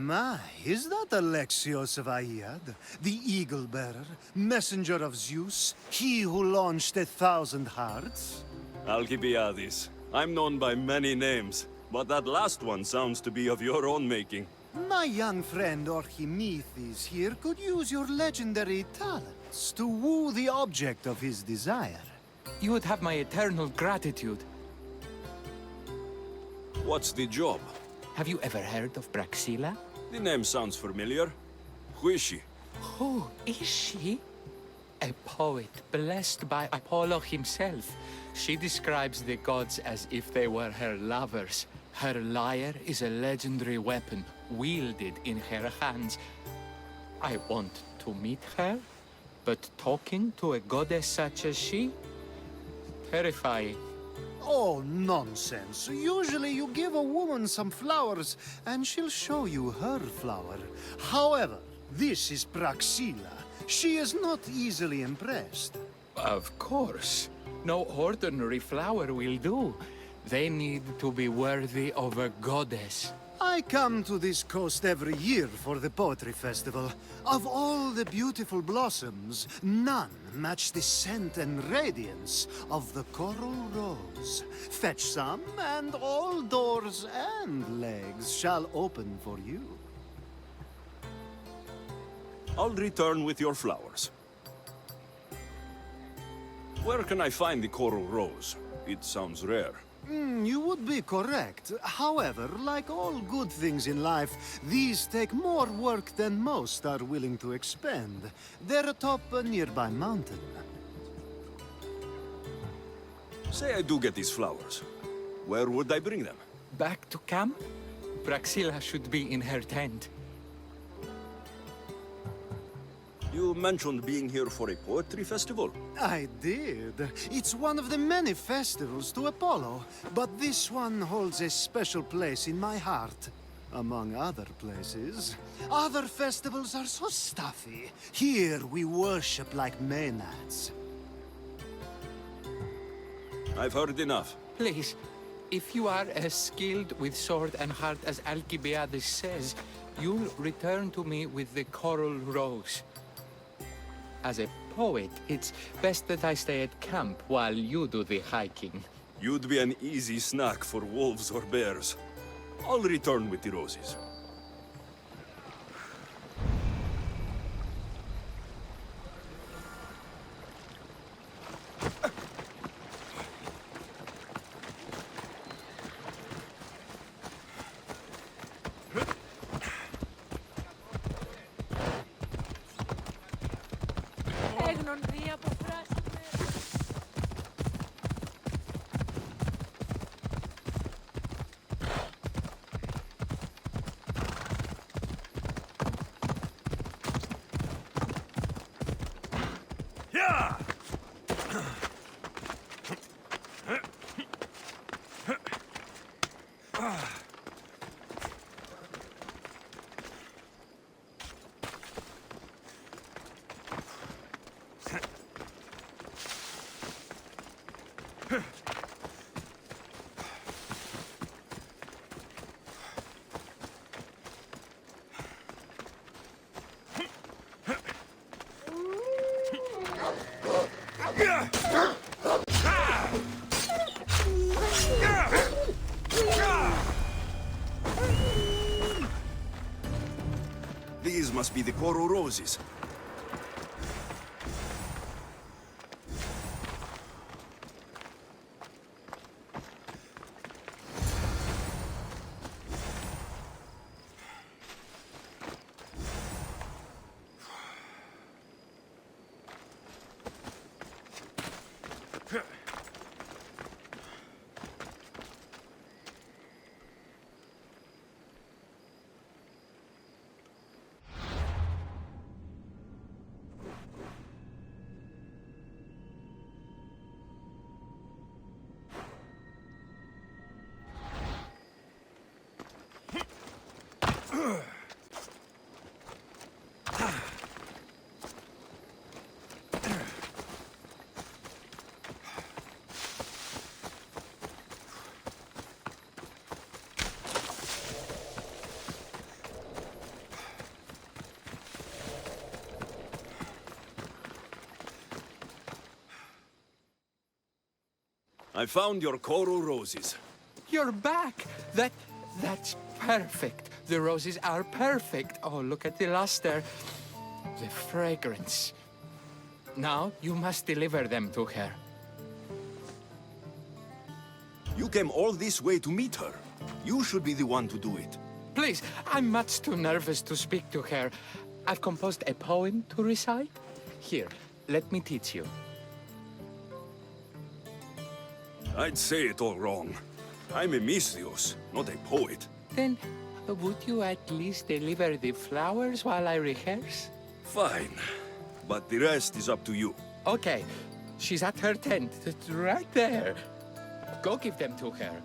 My, is that Alexios of Aiad, the Eagle-Bearer, messenger of Zeus, he who launched 1,000 hearts? Alcibiades. I'm known by many names, but that last one sounds to be of your own making. My young friend Archimedes here could use your legendary talents to woo the object of his desire. You would have my eternal gratitude. What's the job? Have you ever heard of Praxilla? The name sounds familiar. Who is she? Who is she? A poet blessed by Apollo himself. She describes the gods as if they were her lovers. Her lyre is a legendary weapon, wielded in her hands. I want to meet her, but talking to a goddess such as she? Terrifying. Oh, nonsense. Usually you give a woman some flowers, and she'll show you her flower. However, this is Praxilla. She is not easily impressed. Of course. No ordinary flower will do. They need to be worthy of a goddess. I come to this coast every year for the Poetry Festival. Of all the beautiful blossoms, none match the scent and radiance of the coral rose. Fetch some, and all doors and legs shall open for you. I'll return with your flowers. Where can I find the coral rose? It sounds rare. You would be correct. However, like all good things in life, these take more work than most are willing to expend. They're atop a nearby mountain. Say I do get these flowers. Where would I bring them? Back to camp? Praxilla should be in her tent. You mentioned being here for a poetry festival? I did. It's one of the many festivals to Apollo, but this one holds a special place in my heart. Among other places. Other festivals are so stuffy. Here we worship like maenads. I've heard enough. Please, if you are as skilled with sword and heart as Alcibiades says, you'll return to me with the coral rose. As a poet, it's best that I stay at camp while you do the hiking. You'd be an easy snack for wolves or bears. I'll return with the roses. These must be the coral roses. I found your coral roses. You're back! That's perfect. The roses are perfect. Oh, look at the luster. The fragrance. Now, you must deliver them to her. You came all this way to meet her. You should be the one to do it. Please, I'm much too nervous to speak to her. I've composed a poem to recite. Here, let me teach you. I'd say it all wrong. I'm a mystios, not a poet. Then, would you at least deliver the flowers while I rehearse? Fine. But the rest is up to you. Okay, she's at her tent. It's right there. Go give them to her.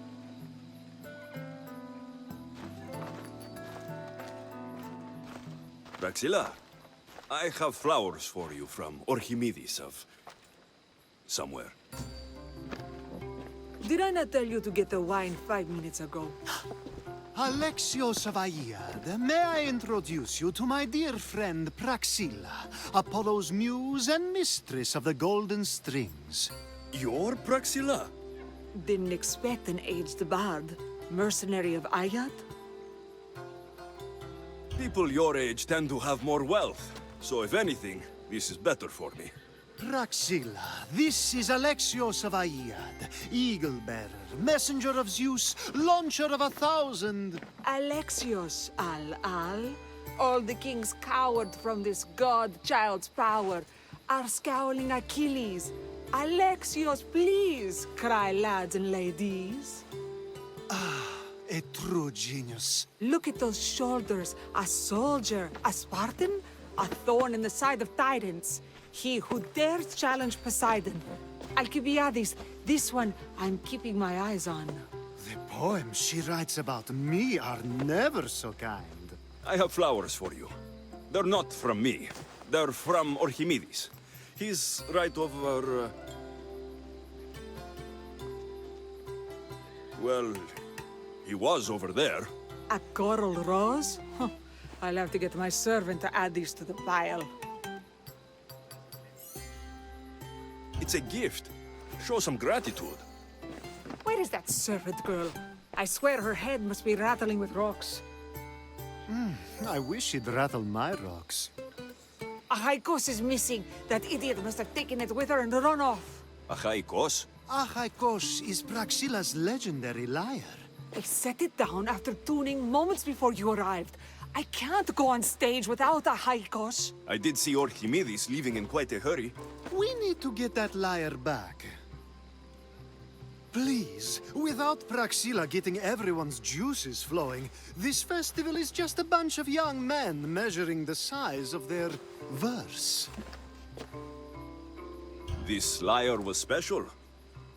Praxilla, I have flowers for you from Archimedes of... somewhere. Did I not tell you to get the wine 5 minutes ago? Alexios of Aiad, may I introduce you to my dear friend Praxilla, Apollo's muse and mistress of the golden strings. You're Praxilla? Didn't expect an aged bard. Mercenary of Ayat? People your age tend to have more wealth, so if anything, this is better for me. Praxilla, this is Alexios of Aiad, eagle-bearer, messenger of Zeus, launcher of 1,000... Alexios, Al. All the kings cowered from this god-child's power. Are scowling Achilles. Alexios, please, cry lads and ladies. A true genius. Look at those shoulders. A soldier, a Spartan, a thorn in the side of titans. He who dares challenge Poseidon. Alcibiades, this one I'm keeping my eyes on. The poems she writes about me are never so kind. I have flowers for you. They're not from me. They're from Archimedes. He's right over... Well, he was over there. A coral rose? Huh. I'll have to get my servant to add these to the pile. It's a gift. Show some gratitude. Where is that servant girl? I swear her head must be rattling with rocks. I wish she'd rattle my rocks. Achaikos is missing. That idiot must have taken it with her and run off. Achaikos? Achaikos is Praxilla's legendary lyre. I set it down after tuning moments before you arrived. I can't go on stage without Achaikos. I did see Archimedes leaving in quite a hurry. We need to get that lyre back. Please, without Praxilla getting everyone's juices flowing, this festival is just a bunch of young men measuring the size of their verse. This lyre was special.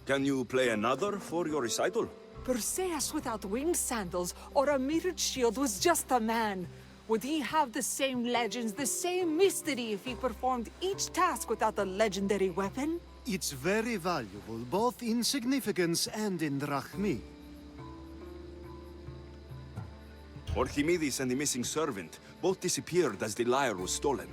Can you play another for your recital? Perseus without winged sandals or a mirrored shield was just a man. Would he have the same legends, the same mystery if he performed each task without a legendary weapon? It's very valuable, both in significance and in drachmi. Archimedes and the missing servant both disappeared as the lyre was stolen.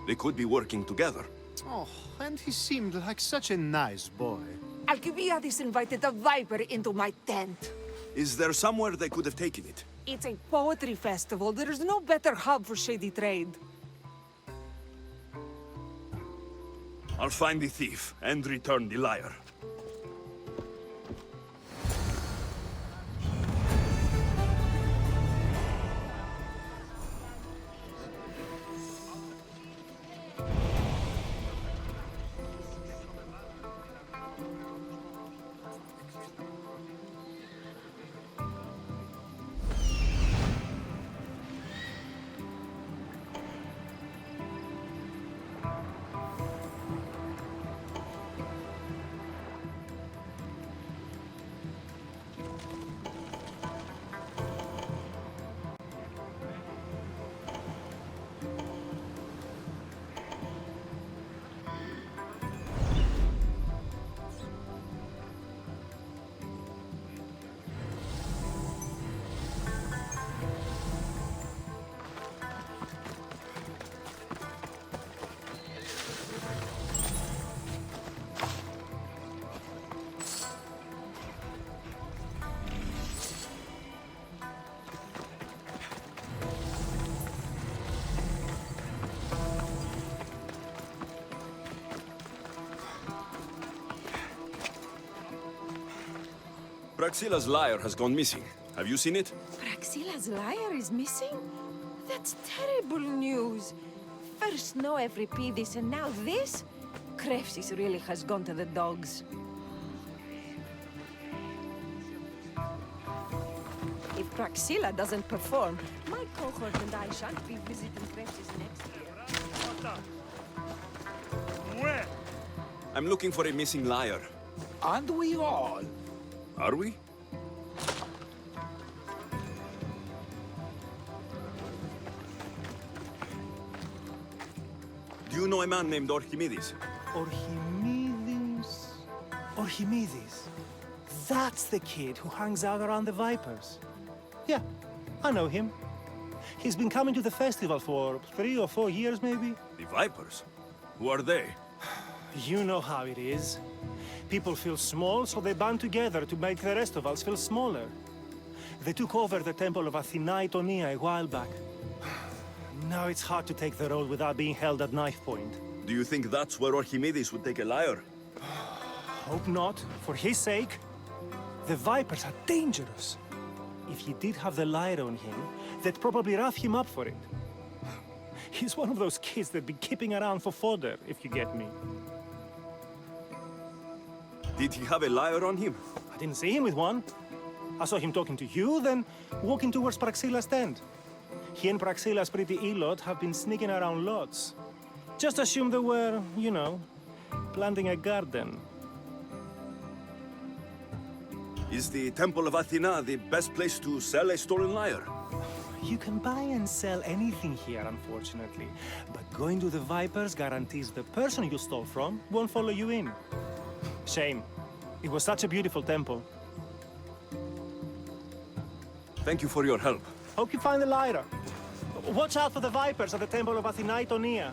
They could be working together. Oh, and he seemed like such a nice boy. Alcibiades invited a viper into my tent. Is there somewhere they could have taken it? It's a poetry festival. There's no better hub for shady trade. I'll find the thief and return the lyre. Praxilla's lyre has gone missing. Have you seen it? Praxilla's lyre is missing? That's terrible news. First no Evripidis and now this? Krefsis really has gone to the dogs. If Praxilla doesn't perform, my cohort and I shan't be visiting Krefsis next year. Where? I'm looking for a missing lyre. Aren't we all? Are we? Do you know a man named Archimedes? Archimedes? Archimedes? That's the kid who hangs out around the Vipers. Yeah, I know him. He's been coming to the festival for 3 or 4 years, maybe. The Vipers? Who are they? You know how it is. People feel small, so they band together to make the rest of us feel smaller. They took over the temple of Athena Itonia a while back. Now it's hard to take the role without being held at knife point. Do you think that's where Archimedes would take a lyre? Hope not, for his sake. The Vipers are dangerous. If he did have the lyre on him, they'd probably rough him up for it. He's one of those kids that'd be keeping around for fodder, if you get me. Did he have a lyre on him? I didn't see him with one. I saw him talking to you, then walking towards Praxilla's tent. He and Praxilla's pretty Elot have been sneaking around lots. Just assume they were, you know, planting a garden. Is the Temple of Athena the best place to sell a stolen lyre? You can buy and sell anything here, unfortunately. But going to the Vipers guarantees the person you stole from won't follow you in. Shame. It was such a beautiful temple. Thank you for your help. Hope you find the lyre. Watch out for the Vipers at the Temple of Athena Itonia.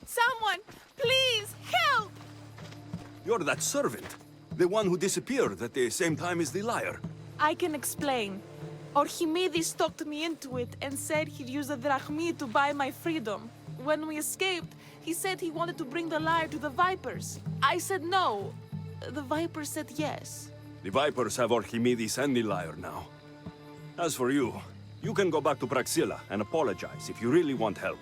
Someone, please, help! You're that servant. The one who disappeared at the same time as the lyre. I can explain. Archimedes talked me into it and said he'd use the drachmi to buy my freedom. When we escaped, he said he wanted to bring the lyre to the Vipers. I said no. The Vipers said yes. The Vipers have Archimedes and the lyre now. As for you, you can go back to Praxilla and apologize if you really want help.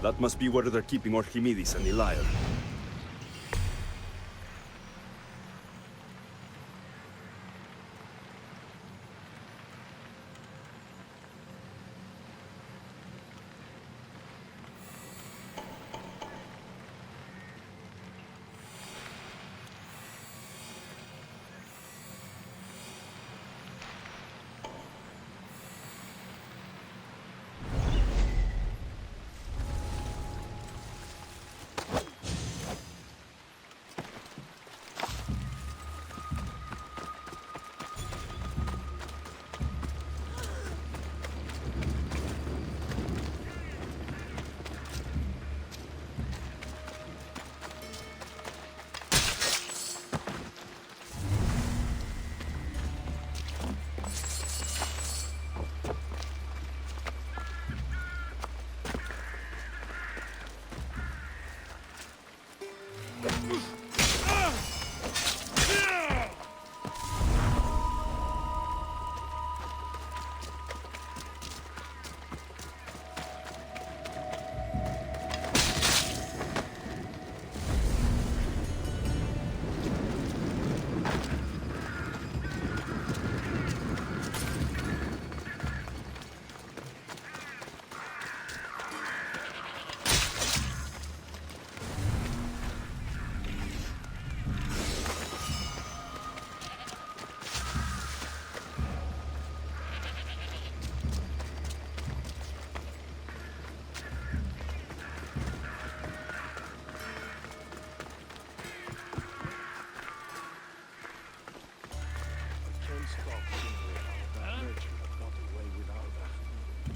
That must be where they're keeping Archimedes and the lyre.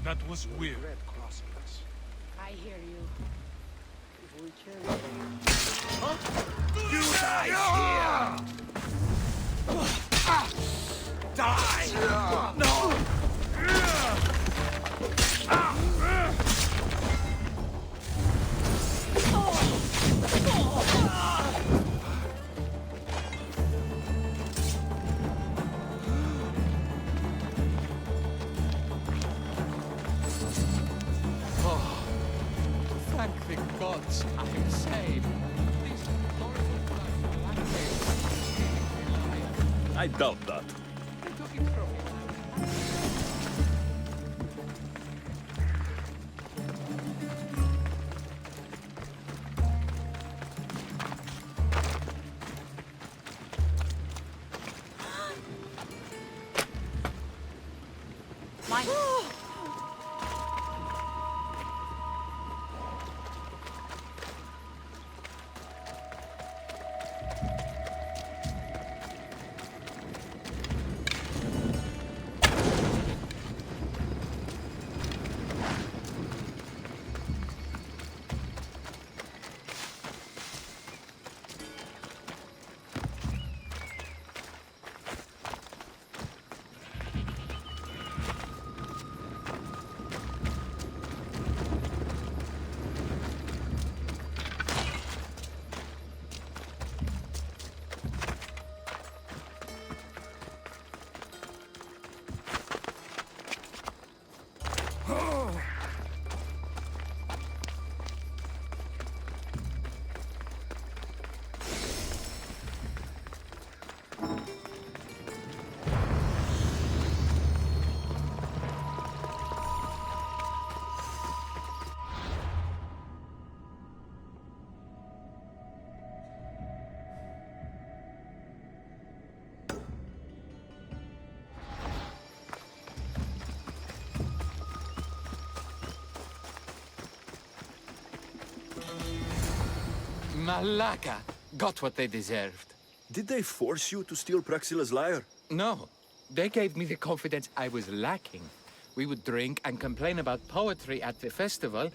That was weird. I hear you. You die here! Die! No! Thank the gods I am saved. These horrible blackmailers. I doubt that. They took it from me. Mine. Malaka got what they deserved. Did they force you to steal Praxilla's lyre? No, they gave me the confidence I was lacking. We would drink and complain about poetry at the festival,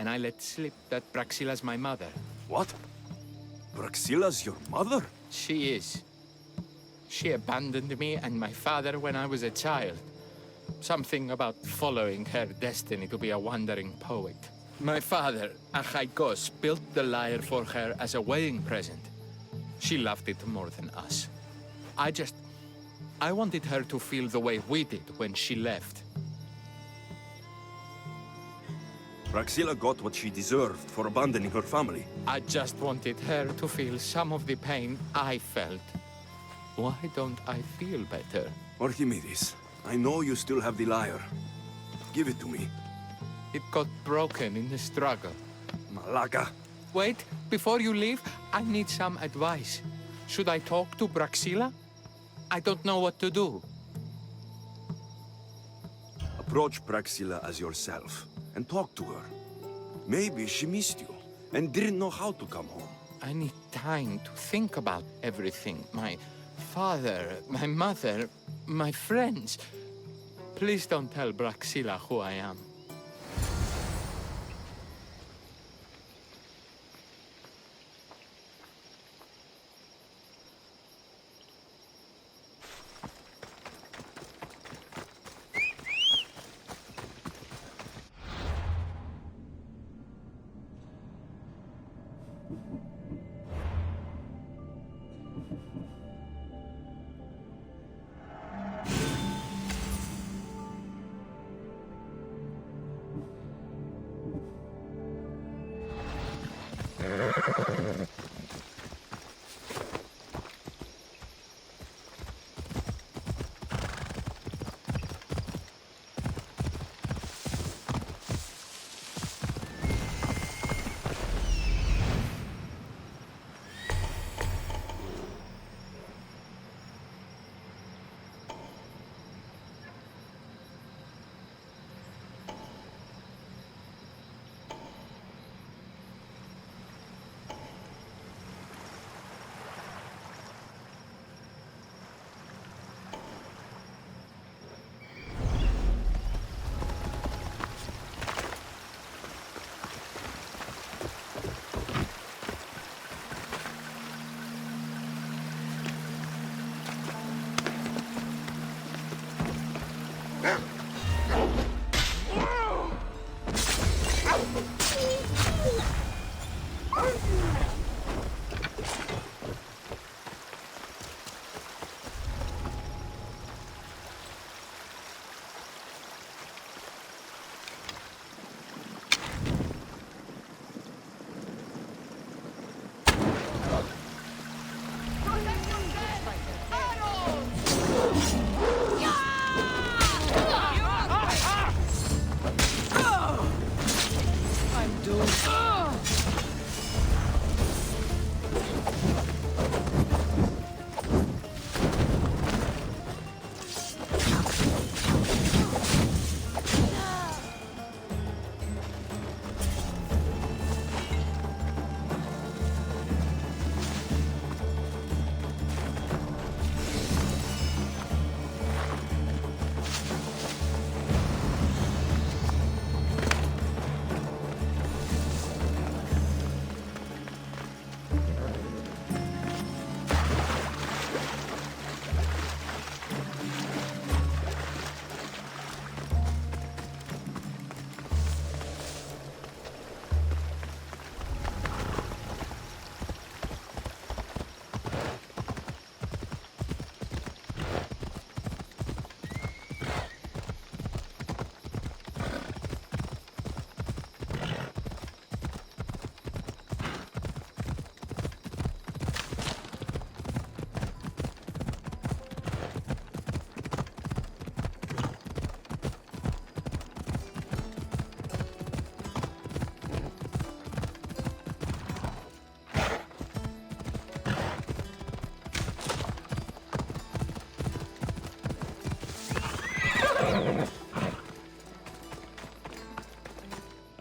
and I let slip that Praxilla's my mother. What? Praxilla's your mother? She is. She abandoned me and my father when I was a child. Something about following her destiny to be a wandering poet. My father, Achaikos, built the lyre for her as a wedding present. She loved it more than us. I wanted her to feel the way we did when she left. Praxilla got what she deserved for abandoning her family. I just wanted her to feel some of the pain I felt. Why don't I feel better? Archimedes, I know you still have the lyre. Give it to me. It got broken in the struggle. Malaka. Wait, before you leave, I need some advice. Should I talk to Praxilla? I don't know what to do. Approach Praxilla as yourself and talk to her. Maybe she missed you and didn't know how to come home. I need time to think about everything. My father, my mother, my friends. Please don't tell Praxilla who I am.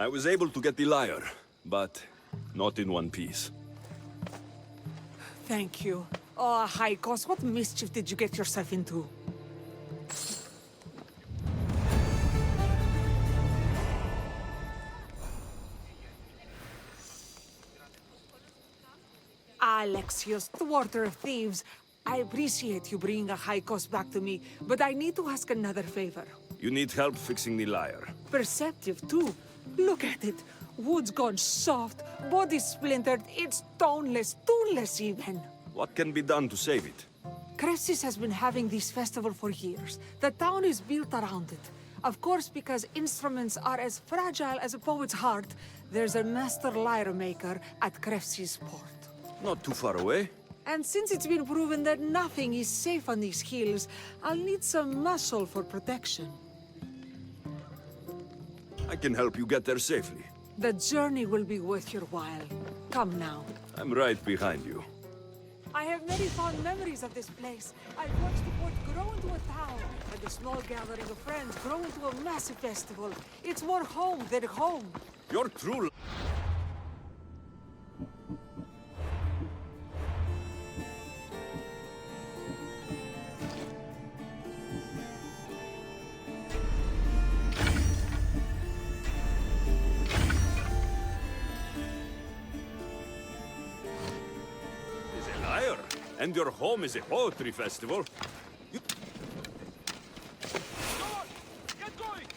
I was able to get the lyre, but not in one piece. Thank you. Oh, Haikos, what mischief did you get yourself into? Alexios, thwarter of thieves. I appreciate you bringing a high cost back to me, but I need to ask another favor. You need help fixing the lyre. Perceptive, too. Look at it. Wood's gone soft, body splintered, it's toneless, tuneless even. What can be done to save it? Cressis has been having this festival for years. The town is built around it. Of course, because instruments are as fragile as a poet's heart, there's a master lyre maker at Cressis port. Not too far away. And since it's been proven that nothing is safe on these hills, I'll need some muscle for protection. I can help you get there safely. The journey will be worth your while. Come now. I'm right behind you. I have many fond memories of this place. I've watched the port grow into a town, and a small gathering of friends grow into a massive festival. It's more home than home. You're true. And your home is a poetry festival. You... Come on! Get going!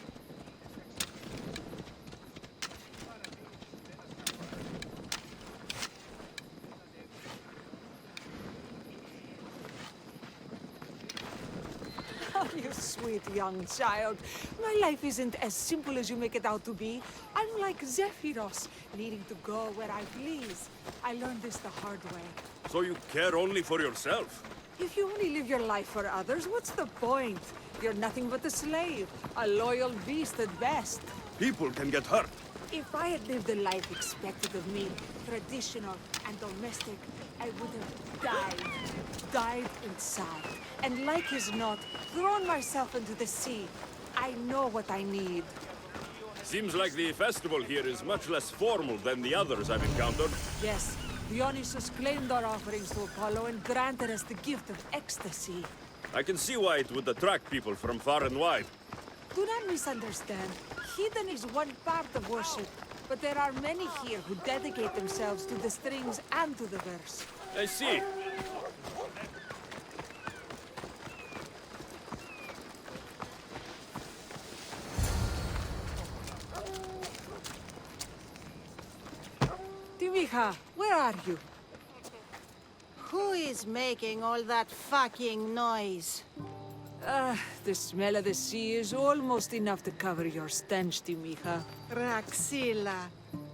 Oh, you sweet young child. My life isn't as simple as you make it out to be. I'm like Zephyros, needing to go where I please. I learned this the hard way. So you care only for yourself? If you only live your life for others, what's the point? You're nothing but a slave, a loyal beast at best. People can get hurt. If I had lived the life expected of me, traditional and domestic, I would have died inside. And like as not, thrown myself into the sea. I know what I need. Seems like the festival here is much less formal than the others I've encountered. Yes, Dionysus claimed our offerings to Apollo and granted us the gift of ecstasy. I can see why it would attract people from far and wide. Do not misunderstand. Heathen is one part of worship, but there are many here who dedicate themselves to the strings and to the verse. I see. Timiha, where are you? Who is making all that fucking noise? The smell of the sea is almost enough to cover your stench, Timiha. Praxilla,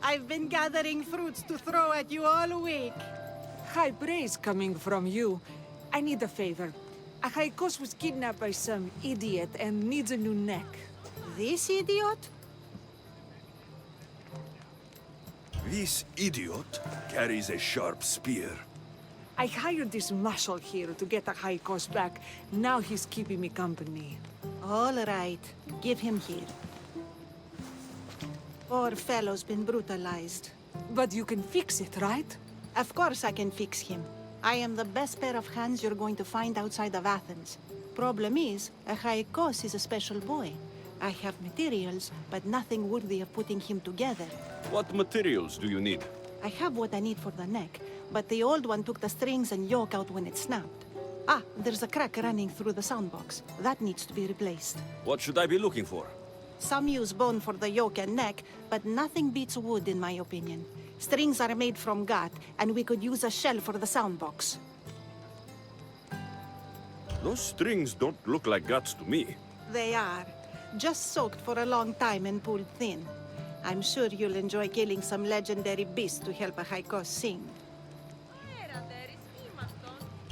I've been gathering fruits to throw at you all week. High praise coming from you. I need a favor. Achaikos was kidnapped by some idiot and needs a new neck. This idiot? This idiot carries a sharp spear. I hired this muscle here to get Achaikos back. Now he's keeping me company. All right, give him here. Poor fellow's been brutalized. But you can fix it, right? Of course I can fix him. I am the best pair of hands you're going to find outside of Athens. Problem is, Achaikos is a special boy. I have materials, but nothing worthy of putting him together. What materials do you need? I have what I need for the neck, but the old one took the strings and yoke out when it snapped. Ah, there's a crack running through the soundbox. That needs to be replaced. What should I be looking for? Some use bone for the yoke and neck, but nothing beats wood in my opinion. Strings are made from gut, and we could use a shell for the soundbox. Those strings don't look like guts to me. They are. Just soaked for a long time and pulled thin. I'm sure you'll enjoy killing some legendary beast to help Achaikos sing.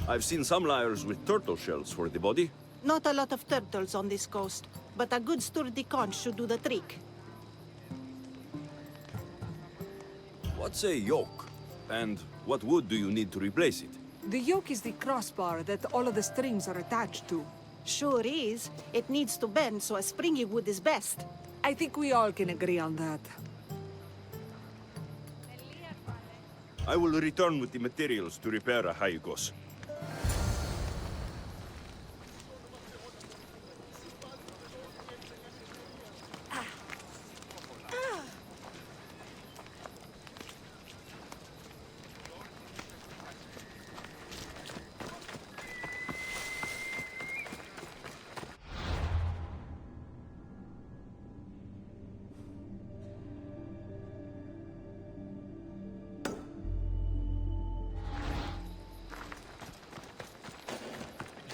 I've seen some lyres with turtle shells for the body. Not a lot of turtles on this coast, but a good sturdy conch should do the trick. What's a yoke? And what wood do you need to replace it? The yoke is the crossbar that all of the strings are attached to. Sure is. It needs to bend, so a springy wood is best. I think we all can agree on that. I will return with the materials to repair Achaikos.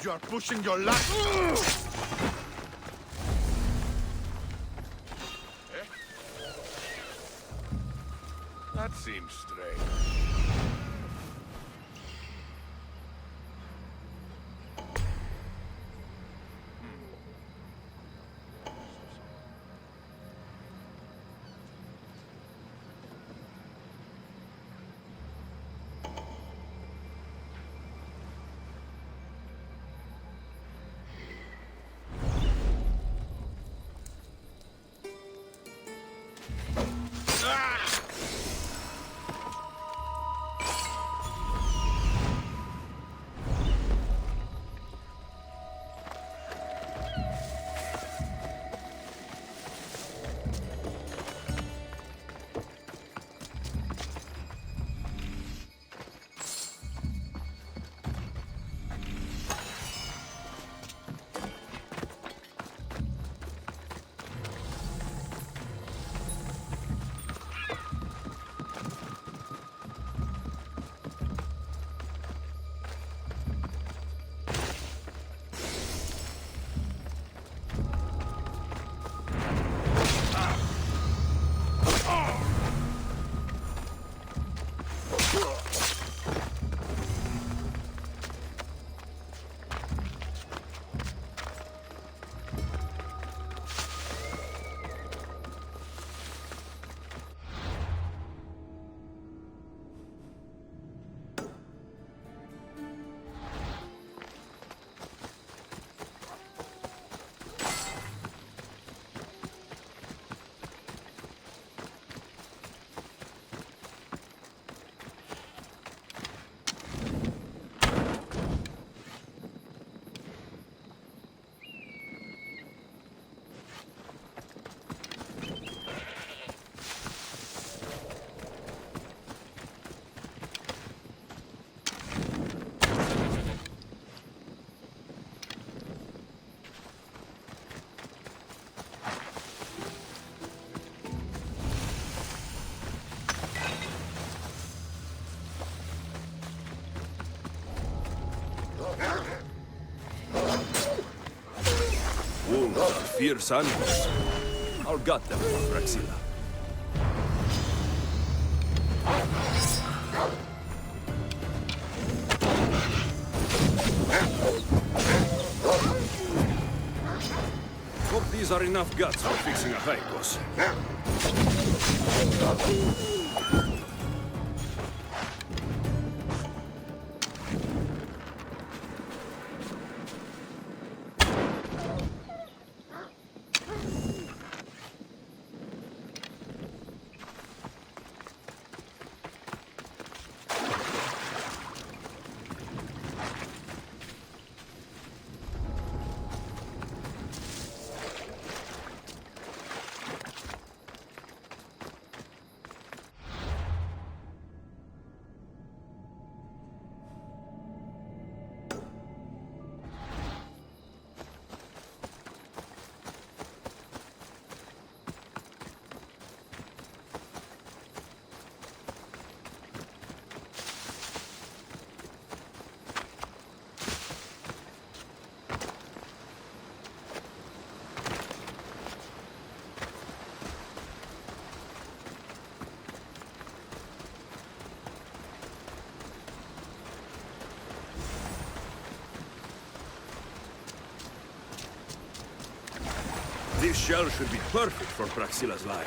You are pushing your luck. That seems strange. Wolves are fierce animals. I'll gut them for Praxilla. Hope these are enough guts for fixing a Haikos. This shell should be perfect for Praxilla's lyre.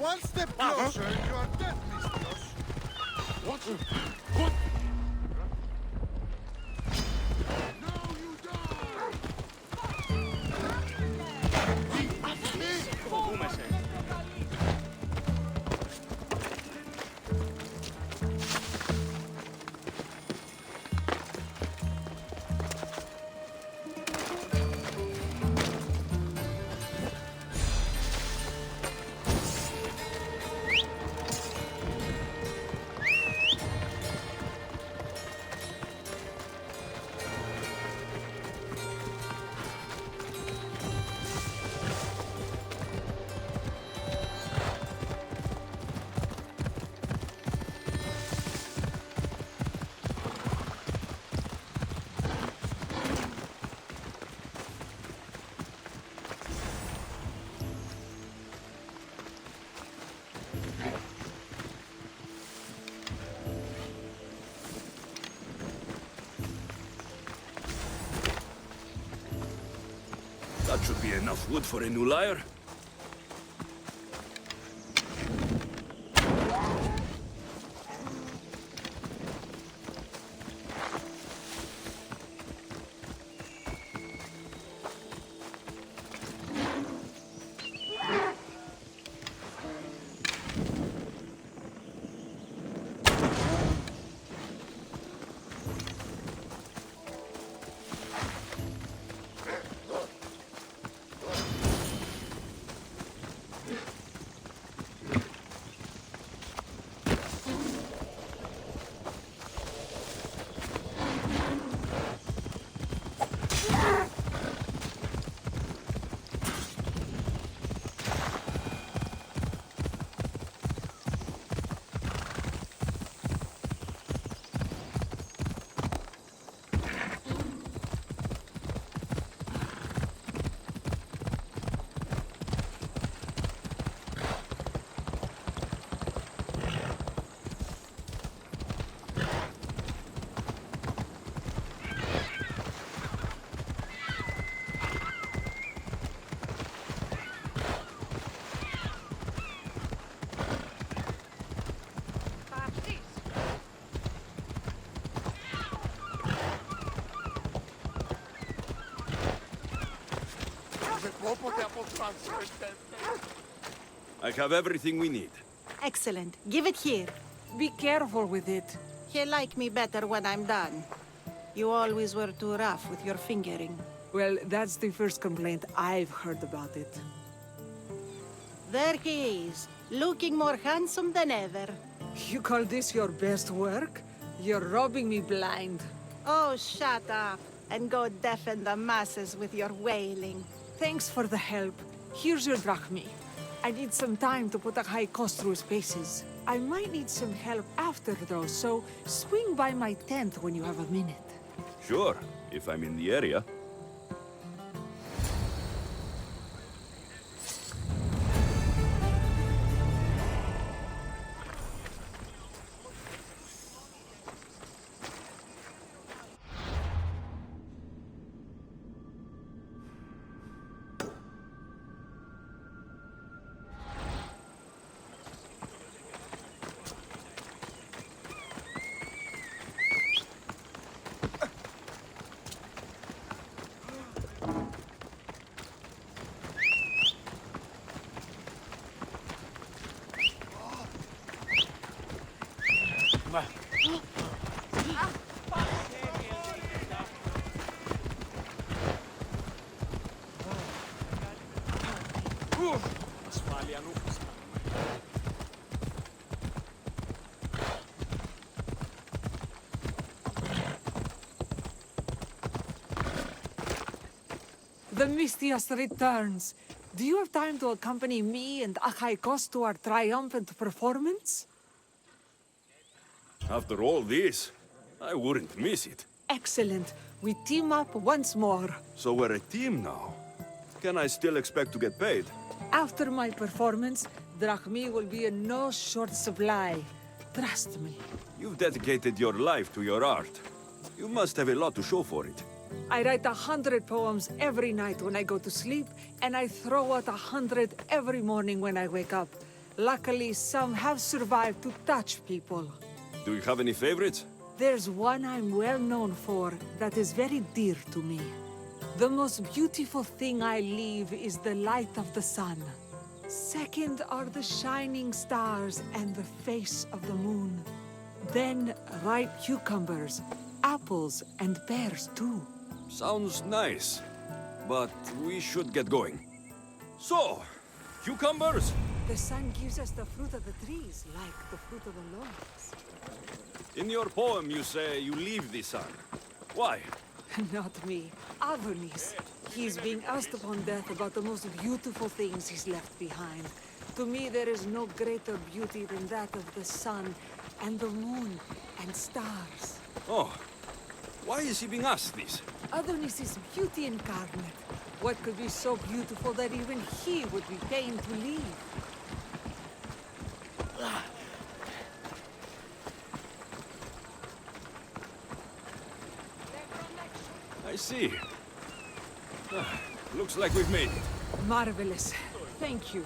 One step closer and you are dead, Mistios. What? Now you die! That should be enough wood for a new lyre. I have everything we need. Excellent. Give it here. Be careful with it. He'll like me better when I'm done. You always were too rough with your fingering. Well, that's the first complaint I've heard about it. There he is, looking more handsome than ever. You call this your best work? You're robbing me blind. Oh, shut up, and go deafen the masses with your wailing. Thanks for the help. Here's your drachmi. I need some time to put a high cost through spaces. I might need some help after though, so swing by my tent when you have a minute. Sure, if I'm in the area. The Mistios returns. Do you have time to accompany me and Achaikos to our triumphant performance? After all this, I wouldn't miss it. Excellent. We team up once more. So we're a team now. Can I still expect to get paid? After my performance, drachmi will be in no short supply. Trust me. You've dedicated your life to your art. You must have a lot to show for it. I write 100 poems every night when I go to sleep, and I throw out 100 every morning when I wake up. Luckily, some have survived to touch people. Do you have any favorites? There's one I'm well known for that is very dear to me. The most beautiful thing I leave is the light of the sun. Second are the shining stars and the face of the moon. Then ripe cucumbers, apples, and pears too. Sounds nice, but we should get going. So, cucumbers? The sun gives us the fruit of the trees, like the fruit of the lotus. In your poem, you say you leave the sun. Why? Not me. Adonis. He's being asked upon death about the most beautiful things he's left behind. To me, there is no greater beauty than that of the sun, and the moon, and stars. Oh, why is he being asked this? Adonis is beauty incarnate. What could be so beautiful that even he would be pained to leave? I see. Looks like we've made it. Marvelous. Thank you.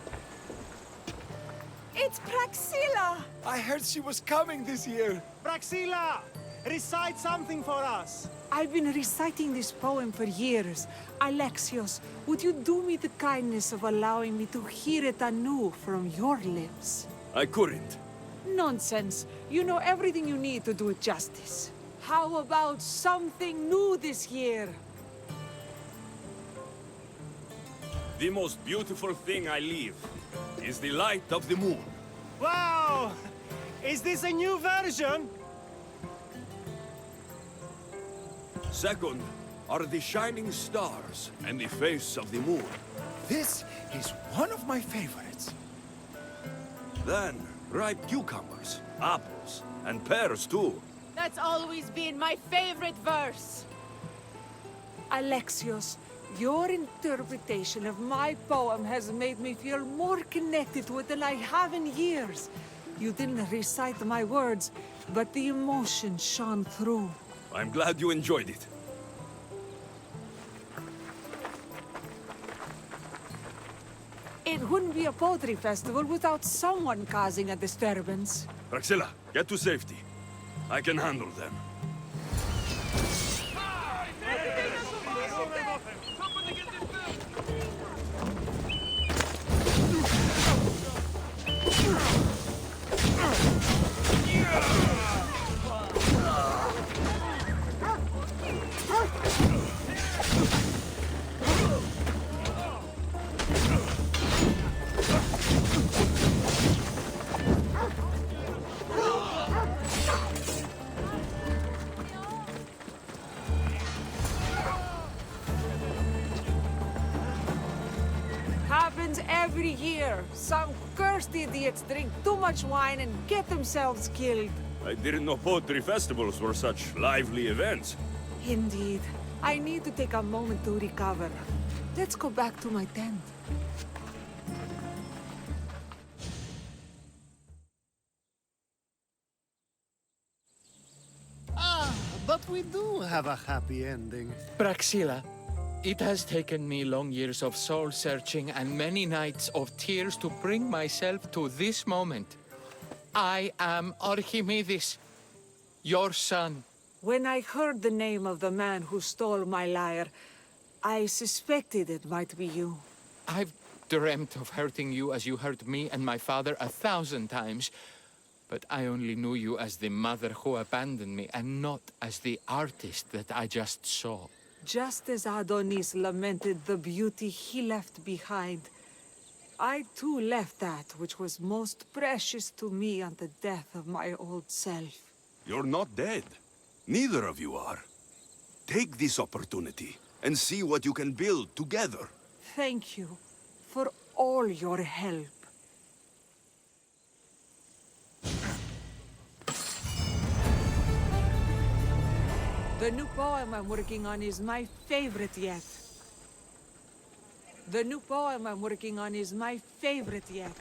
It's Praxilla! I heard she was coming this year. Praxilla! Recite something for us! I've been reciting this poem for years. Alexios, would you do me the kindness of allowing me to hear it anew from your lips? I couldn't. Nonsense. You know everything you need to do it justice. How about something new this year? The most beautiful thing I leave is the light of the moon. Wow! Is this a new version? Second are the shining stars and the face of the moon. This is one of my favorites. Then, ripe cucumbers, apples, and pears too. That's always been my favorite verse. Alexios, your interpretation of my poem has made me feel more connected to it than I have in years. You didn't recite my words, but the emotion shone through. I'm glad you enjoyed it. It wouldn't be a poetry festival without someone causing a disturbance. Praxilla, get to safety. I can handle them. Happens every year. Some cursed idiots drink too much wine and get themselves killed. I didn't know poetry festivals were such lively events. Indeed. I need to take a moment to recover. Let's go back to my tent. But we do have a happy ending. Praxilla, it has taken me long years of soul-searching and many nights of tears to bring myself to this moment. I am Archimedes, your son. When I heard the name of the man who stole my lyre, I suspected it might be you. I've dreamt of hurting you as you hurt me and my father 1,000 times, but I only knew you as the mother who abandoned me and not as the artist that I just saw. Just as Adonis lamented the beauty he left behind, I too left that which was most precious to me on the death of my old self. You're not dead. Neither of you are. Take this opportunity and see what you can build together. Thank you for all your help. The new poem I'm working on is my favorite yet. The new poem I'm working on is my favorite yet.